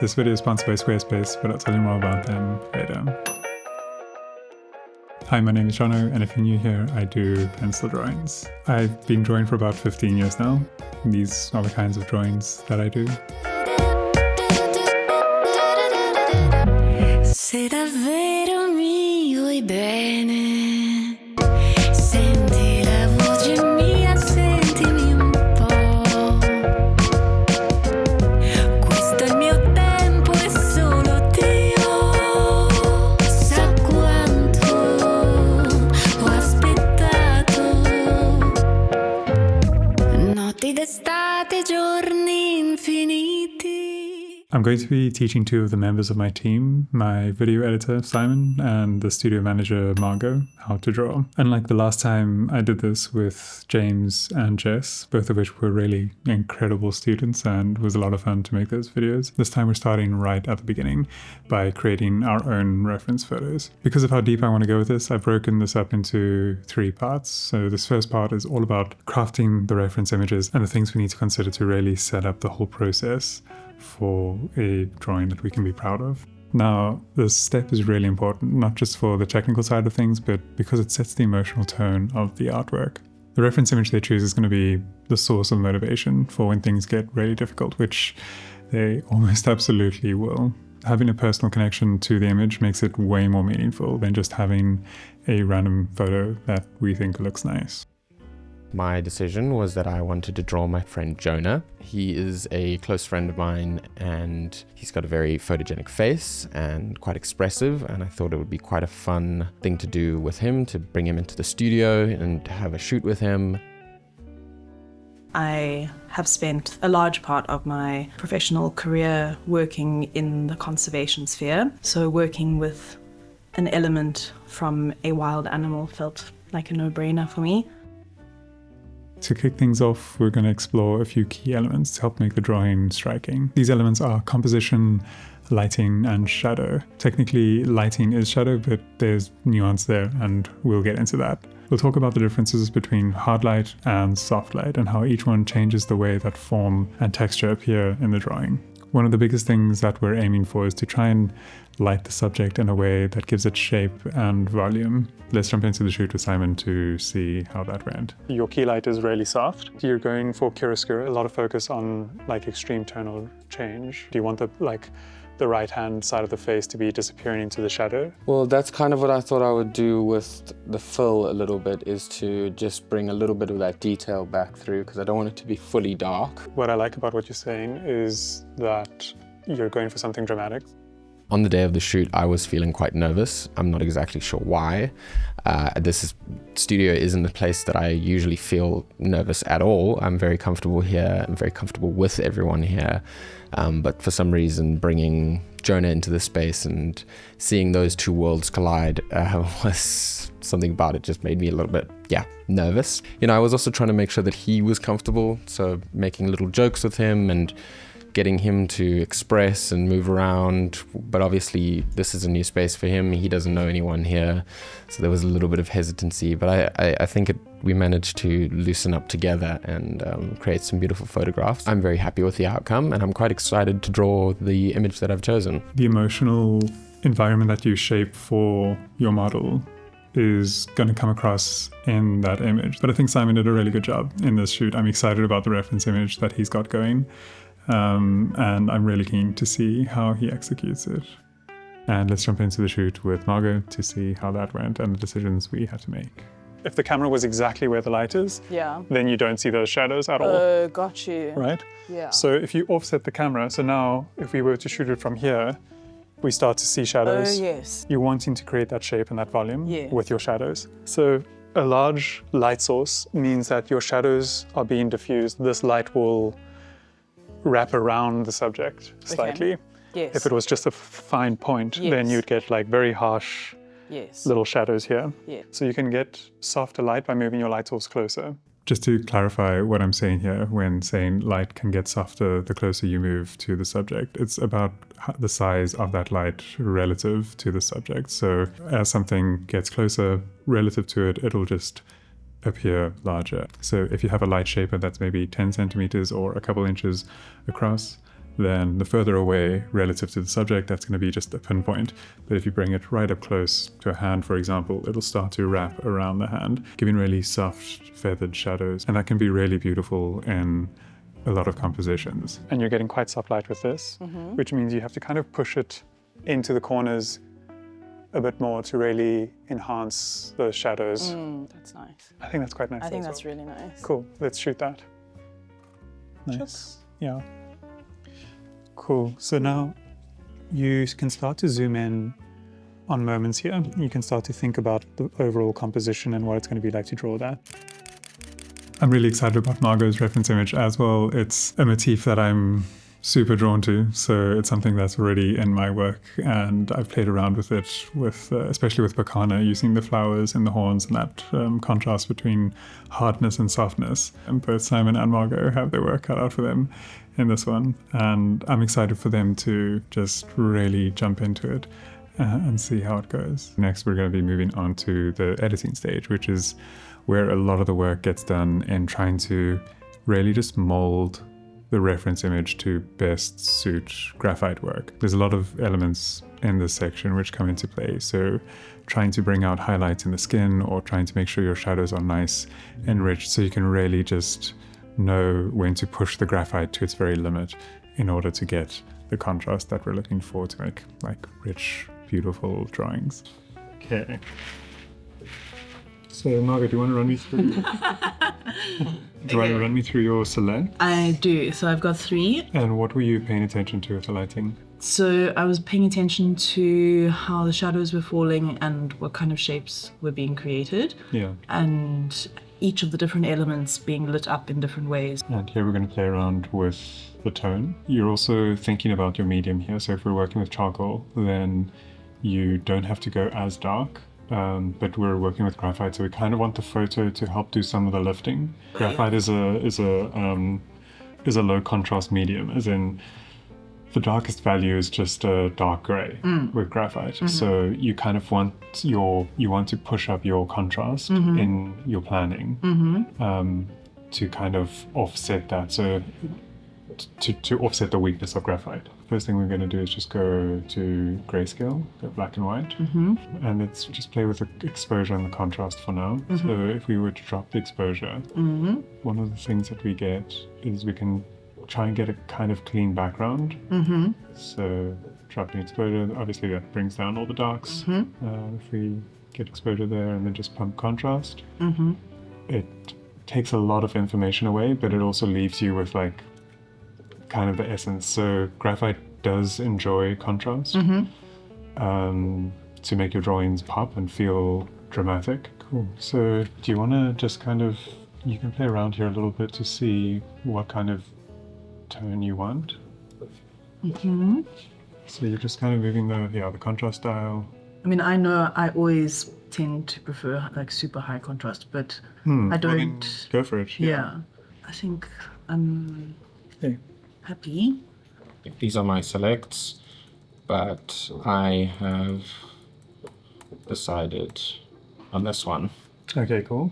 This video is sponsored by Squarespace, but I'll tell you more about them later. Hi, my name is Jono, and if you're new here, I do pencil drawings. I've been drawing for about 15 years now. These are the kinds of drawings that I do. Se davvero mi vuoi bene, senti la voce mia, sentimi un po'. Questo è il mio tempo e solo Dio sa quanto ho aspettato. Notti d'estate, giorni infiniti. I'm going to be teaching two of the members of my team, my video editor, Simon, and the studio manager, Margo, how to draw. Unlike the last time I did this with James and Jess, both of which were really incredible students and it was a lot of fun to make those videos. This time we're starting right at the beginning by creating our own reference photos. Because of how deep I want to go with this, I've broken this up into 3 parts. So this first part is all about crafting the reference images and the things we need to consider to really set up the whole process for a drawing that we can be proud of. Now, this step is really important, not just for the technical side of things, but because it sets the emotional tone of the artwork. The reference image they choose is going to be the source of motivation for when things get really difficult, which they almost absolutely will. Having a personal connection to the image makes it way more meaningful than just having a random photo that we think looks nice. My decision was that I wanted to draw my friend Jono. He is a close friend of mine and he's got a very photogenic face and quite expressive, and I thought it would be quite a fun thing to do with him, to bring him into the studio and have a shoot with him. I have spent a large part of my professional career working in the conservation sphere, so working with an element from a wild animal felt like a no-brainer for me. To kick things off, we're going to explore a few key elements to help make the drawing striking. These elements are composition, lighting, and shadow. Technically, lighting is shadow, but there's nuance there, and we'll get into that. We'll talk about the differences between hard light and soft light, and how each one changes the way that form and texture appear in the drawing. One of the biggest things that we're aiming for is to try and light the subject in a way that gives it shape and volume. Let's jump into the shoot with Simon to see how that went. Your key light is really soft. You're going for chiaroscuro, a lot of focus on extreme tonal change. Do you want the right-hand side of the face to be disappearing into the shadow? Well, that's kind of what I thought I would do with the fill a little bit, is to just bring a little bit of that detail back through, because I don't want it to be fully dark. What I like about what you're saying is that you're going for something dramatic. On the day of the shoot, I was feeling quite nervous. I'm not exactly sure why. Studio isn't a place that I usually feel nervous at all. I'm very comfortable here. I'm very comfortable with everyone here. But for some reason, bringing Jono into the space and seeing those two worlds collide was something about it just made me a little bit, nervous. I was also trying to make sure that he was comfortable, so making little jokes with him and getting him to express and move around. But obviously this is a new space for him. He doesn't know anyone here. So there was a little bit of hesitancy, but I think we managed to loosen up together and create some beautiful photographs. I'm very happy with the outcome and I'm quite excited to draw the image that I've chosen. The emotional environment that you shape for your model is going to come across in that image. But I think Simon did a really good job in this shoot. I'm excited about the reference image that he's got going. And I'm really keen to see how he executes it. And let's jump into the shoot with Margo to see how that went and the decisions we had to make. If the camera was exactly where the light is, then you don't see those shadows at all. Oh, got you. Right? Yeah. So if you offset the camera, so now if we were to shoot it from here, we start to see shadows. Oh, yes. You're wanting to create that shape and that volume Yes. with your shadows. So a large light source means that your shadows are being diffused. This light will wrap around the subject slightly. Okay. Yes. If it was just a fine point, then Yes. you'd get very harsh little shadows here. Yeah. So you can get softer light by moving your light source closer. Just to clarify what I'm saying here, when saying light can get softer the closer you move to the subject, it's about the size of that light relative to the subject. So as something gets closer relative to it, it'll just appear larger. So if you have a light shaper that's maybe 10 centimeters or a couple inches across, then the further away relative to the subject, that's going to be just a pinpoint. But if you bring it right up close to a hand, for example, it'll start to wrap around the hand, giving really soft feathered shadows. And that can be really beautiful in a lot of compositions. And you're getting quite soft light with this, which means you have to kind of push it into the corners a bit more to really enhance those shadows. That's nice. I think that's quite nice. I think that's really nice. Cool. Let's shoot that. Nice. Yeah. Cool. So now you can start to zoom in on moments here. You can start to think about the overall composition and what it's going to be like to draw that. I'm really excited about Margo's reference image as well. It's a motif that I'm super drawn to, so it's something that's already in my work, and I've played around with it, especially with Bacana, using the flowers and the horns and that contrast between hardness and softness. And both Simon and Margo have their work cut out for them in this one, and I'm excited for them to just really jump into it and see how it goes. Next, we're going to be moving on to the editing stage, which is where a lot of the work gets done in trying to really just mold the reference image to best suit graphite work. There's a lot of elements in this section which come into play. So trying to bring out highlights in the skin, or trying to make sure your shadows are nice and rich, so you can really just know when to push the graphite to its very limit in order to get the contrast that we're looking for to make like rich, beautiful drawings. Okay. So Margaret, do you want to run me through? Do you want to run me through your select? I do. So I've got 3. And what were you paying attention to with the lighting? So I was paying attention to how the shadows were falling and what kind of shapes were being created. Yeah. And each of the different elements being lit up in different ways. And here we're going to play around with the tone. You're also thinking about your medium here. So if we're working with charcoal, then you don't have to go as dark. But we're working with graphite, so we kind of want the photo to help do some of the lifting. Graphite is a low contrast medium, as in the darkest value is just a dark gray with graphite. So you kind of want to push up your contrast in your planning to kind of offset that. So to offset the weakness of graphite. First thing we're going to do is just go to grayscale, go black and white, and let's just play with the exposure and the contrast for now. So if we were to drop the exposure, one of the things that we get is we can try and get a kind of clean background. So dropping exposure, obviously that brings down all the darks. If we get exposure there and then just pump contrast, it takes a lot of information away, but it also leaves you with like kind of the essence. So graphite does enjoy contrast to make your drawings pop and feel dramatic. Cool. So do you want to just kind of, you can play around here a little bit to see what kind of tone you want. So you're just kind of moving the contrast dial. I mean, I know I always tend to prefer like super high contrast, but I don't. Well, then go for it. Yeah. I think I'm Okay. happy. These are my selects, but I have decided on this one. Okay, cool.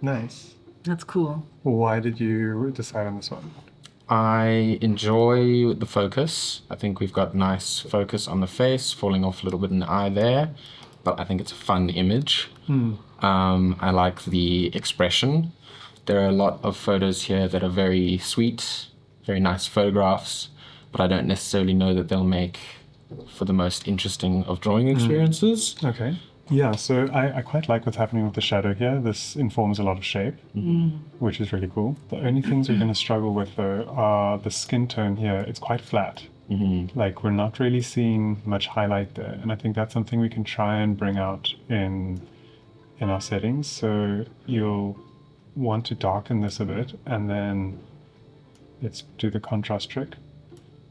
Nice. That's cool. Why did you decide on this one? I enjoy the focus. I think we've got nice focus on the face, falling off a little bit in the eye there, but I think it's a fun image. I like the expression. There are a lot of photos here that are very sweet, very nice photographs, but I don't necessarily know that they'll make for the most interesting of drawing experiences. Okay. Yeah, so I quite like what's happening with the shadow here. This informs a lot of shape, which is really cool. The only things we're going to struggle with though are the skin tone here. It's quite flat. Like we're not really seeing much highlight there. And I think that's something we can try and bring out in our settings. So you'll want to darken this a bit and then let's do the contrast trick.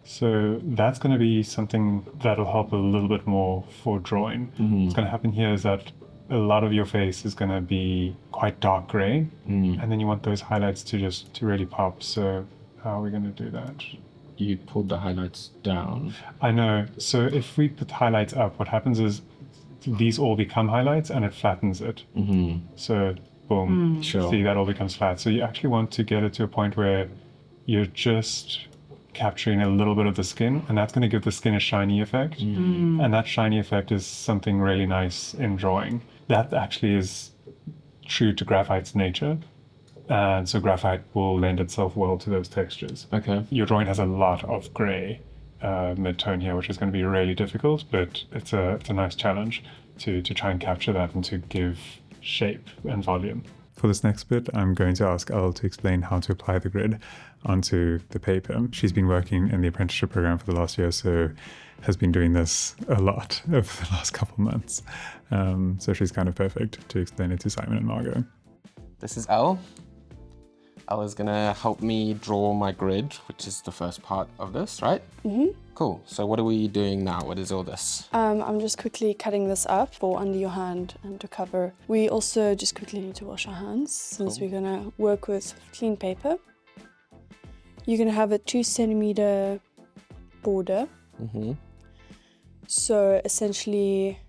So that's going to be something that'll help a little bit more for drawing. What's going to happen here is that a lot of your face is going to be quite dark gray, and then you want those highlights to really pop. So how are we going to do that? You pulled the highlights down. I know. So if we put highlights up, what happens is these all become highlights and it flattens it. So boom, Sure. see, that all becomes flat. So you actually want to get it to a point where you're just capturing a little bit of the skin, and that's going to give the skin a shiny effect. And that shiny effect is something really nice in drawing. That actually is true to graphite's nature. And so graphite will lend itself well to those textures. Okay. Your drawing has a lot of gray mid-tone here, which is going to be really difficult, but it's a nice challenge to try and capture that and to give shape and volume. For this next bit, I'm going to ask Elle to explain how to apply the grid onto the paper. She's been working in the apprenticeship program for the last year, so has been doing this a lot over the last couple months. So she's kind of perfect to explain it to Simon and Margo. This is Elle. Elle is gonna help me draw my grid, which is the first part of this, right? Mm-hmm. Cool. So what are we doing now? What is all this? I'm just quickly cutting this up for under your hand and to cover. We also just quickly need to wash our hands since we're gonna work with clean paper. You're gonna have a 2 centimeter border. Mm-hmm. So essentially,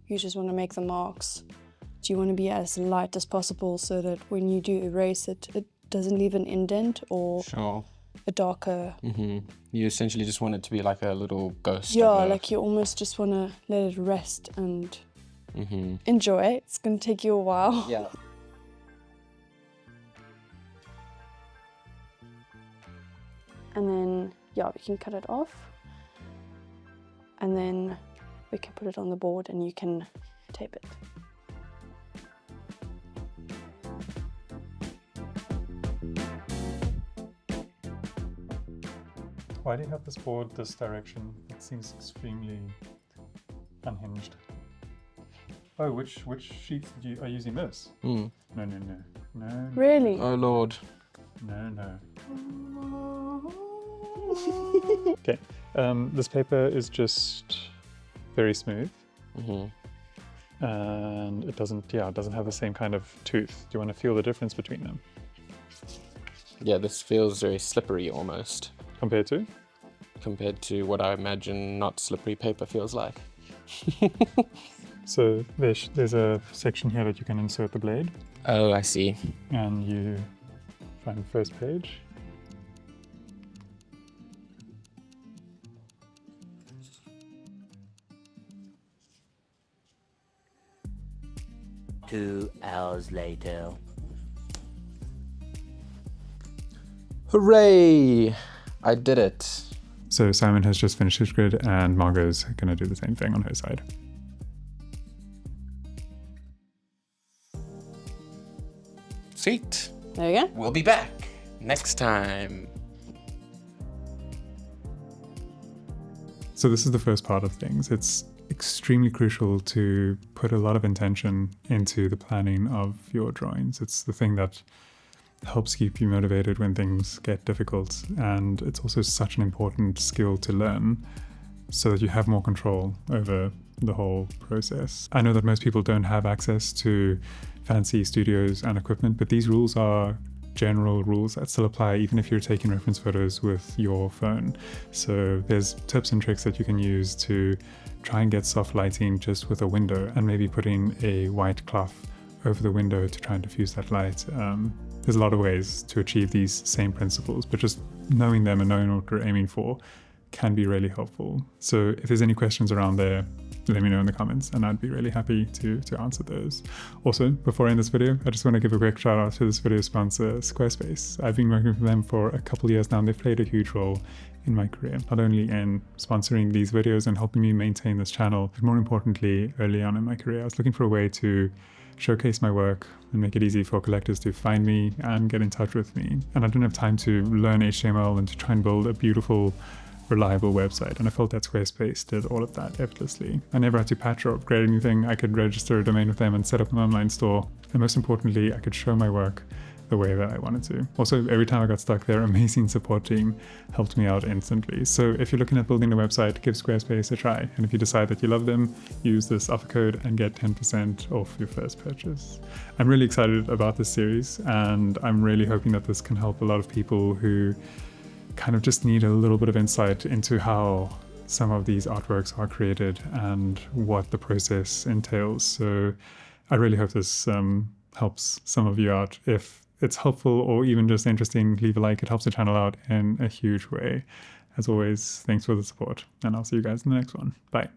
you just want to make the marks. Do you want to be as light as possible so that when you do erase it, it doesn't leave an indent or Sure. a darker. Mm-hmm. You essentially just want it to be like a little ghost. Yeah, of a... like you almost just want to let it rest and Mm-hmm. enjoy it. It's going to take you a while. Yeah. And then, yeah, we can cut it off. And then we can put it on the board and you can tape it. Why do you have this board this direction? It seems extremely unhinged. Oh, which sheets are you using this? Mm. No. Really? Oh Lord. No. Okay. This paper is just very smooth. Mm-hmm. And it doesn't have the same kind of tooth. Do you want to feel the difference between them? Yeah, this feels very slippery almost. Compared to? Compared to what I imagine not slippery paper feels like. So there's a section here that you can insert the blade, Oh, I see. and you find the first page. Two hours later. Hooray! I did it. So Simon has just finished his grid, and Margo's going to do the same thing on her side. Sweet. There you go. We'll be back next time. So this is the first part of things. It's extremely crucial to put a lot of intention into the planning of your drawings. It's the thing that helps keep you motivated when things get difficult, and it's also such an important skill to learn so that you have more control over the whole process. I know that most people don't have access to fancy studios and equipment, but these rules are general rules that still apply even if you're taking reference photos with your phone. So there's tips and tricks that you can use to try and get soft lighting just with a window, and maybe putting a white cloth over the window to try and diffuse that light. There's a lot of ways to achieve these same principles, but just knowing them and knowing what we're aiming for can be really helpful. So if there's any questions around there, let me know in the comments and I'd be really happy to answer those. Also, before I end this video, I just want to give a quick shout out to this video sponsor, Squarespace. I've been working with them for a couple years now, and they've played a huge role in my career, not only in sponsoring these videos and helping me maintain this channel, but more importantly, early on in my career, I was looking for a way to showcase my work and make it easy for collectors to find me and get in touch with me. And I didn't have time to learn HTML and to try and build a beautiful, reliable website. And I felt that Squarespace did all of that effortlessly. I never had to patch or upgrade anything. I could register a domain with them and set up an online store. And most importantly, I could show my work the way that I wanted to. Also, every time I got stuck, their amazing support team helped me out instantly. So if you're looking at building a website, give Squarespace a try. And if you decide that you love them, use this offer code and get 10% off your first purchase. I'm really excited about this series, and I'm really hoping that this can help a lot of people who kind of just need a little bit of insight into how some of these artworks are created and what the process entails. So I really hope this helps some of you out. If it's helpful or even just interesting, leave a like. It helps the channel out in a huge way. As always, thanks for the support, and I'll see you guys in the next one. Bye.